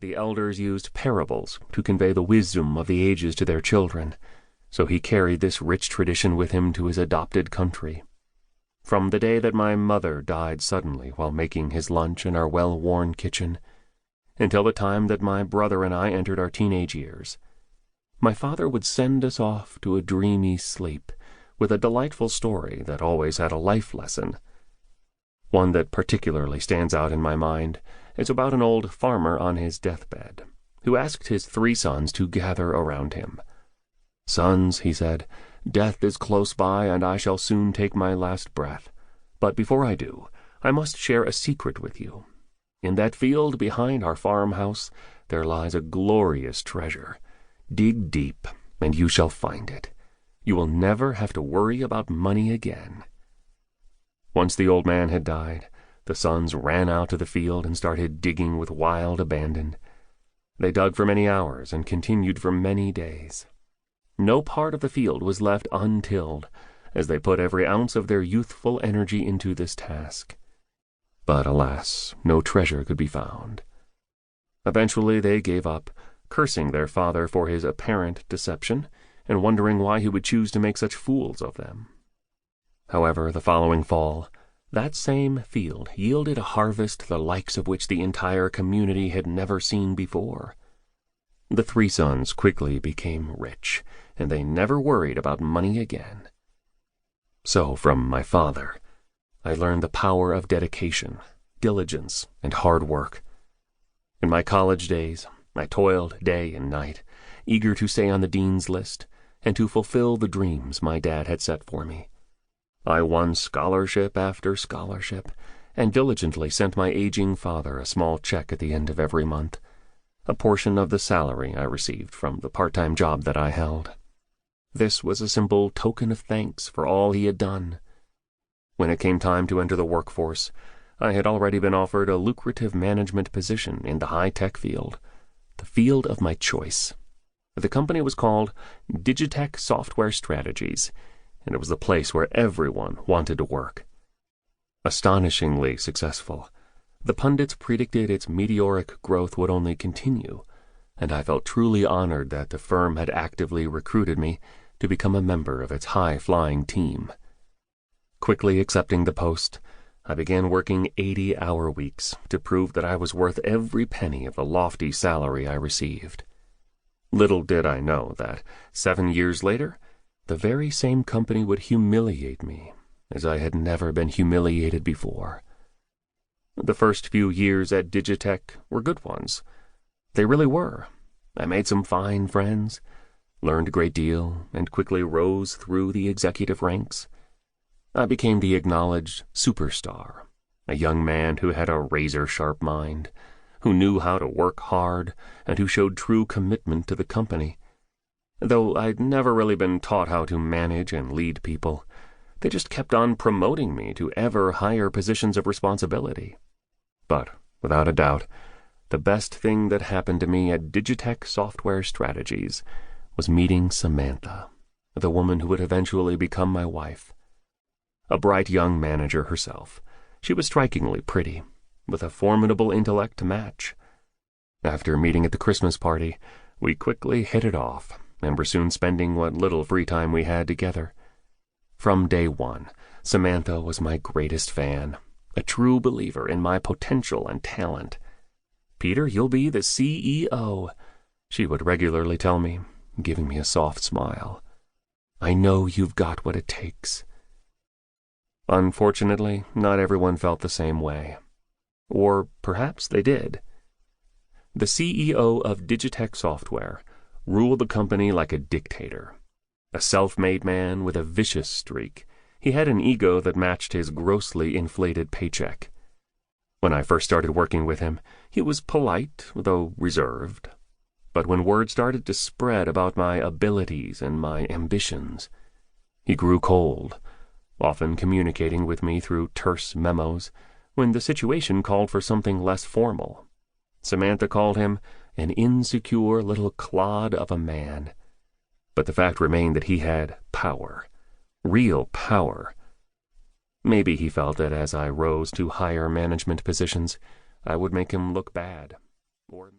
the elders used parables to convey the wisdom of the ages to their children, so he carried this rich tradition with him to his adopted country. From the day that my mother died suddenly while making his lunch in our well-worn kitchen, until the time that my brother and I entered our teenage years, my father would send us off to a dreamy sleep with a delightful story that always had a life lesson. One that particularly stands out in my mind is about an old farmer on his deathbed, who asked his 3 sons to gather around him. "Sons," he said, "death is close by, and I shall soon take my last breath. But before I do, I must share a secret with you. In that field behind our farmhouse there lies a glorious treasure. Dig deep, and you shall find it. You will never have to worry about money again." Once the old man had died, the sons ran out to the field and started digging with wild abandon. They dug for many hours and continued for many days. No part of the field was left untilled, as they put every ounce of their youthful energy into this task. But alas, no treasure could be found. Eventually they gave up, cursing their father for his apparent deception, and wondering why he would choose to make such fools of them. However, the following fall, that same field yielded a harvest the likes of which the entire community had never seen before. The 3 sons quickly became rich, and they never worried about money again. So, from my father, I learned the power of dedication, diligence, and hard work. In my college days, I toiled day and night, eager to stay on the dean's list and to fulfill the dreams my dad had set for me. I won scholarship after scholarship, and diligently sent my aging father a small check at the end of every month, a portion of the salary I received from the part-time job that I held. This was a simple token of thanks for all he had done. When it came time to enter the workforce, I had already been offered a lucrative management position in the high-tech field, the field of my choice. The company was called Digitech Software Strategies, and it was the place where everyone wanted to work. Astonishingly successful, the pundits predicted its meteoric growth would only continue, and I felt truly honored that the firm had actively recruited me to become a member of its high-flying team. Quickly accepting the post, I began working 80-hour weeks to prove that I was worth every penny of the lofty salary I received. Little did I know that, 7 years later, the very same company would humiliate me as I had never been humiliated before. The first few years at Digitech were good ones. They really were. I made some fine friends, learned a great deal, and quickly rose through the executive ranks. I became the acknowledged superstar, a young man who had a razor-sharp mind, who knew how to work hard, and who showed true commitment to the company. Though I'd never really been taught how to manage and lead people, they just kept on promoting me to ever higher positions of responsibility. But, without a doubt, the best thing that happened to me at Digitech Software Strategies was meeting Samantha, the woman who would eventually become my wife. A bright young manager herself, she was strikingly pretty, with a formidable intellect to match. After meeting at the Christmas party, we quickly hit it off, and were soon spending what little free time we had together. From day one, Samantha was my greatest fan, a true believer in my potential and talent. "Peter, you'll be the CEO," she would regularly tell me, giving me a soft smile. "I know you've got what it takes." Unfortunately, not everyone felt the same way. Or perhaps they did. The CEO of Digitech Software ruled the company like a dictator. A self-made man with a vicious streak, he had an ego that matched his grossly inflated paycheck. When I first started working with him, he was polite, though reserved. But when word started to spread about my abilities and my ambitions, he grew cold, often communicating with me through terse memos when the situation called for something less formal. Samantha called him an insecure little clod of a man. But the fact remained that he had power, real power. Maybe he felt that as I rose to higher management positions, I would make him look bad. Or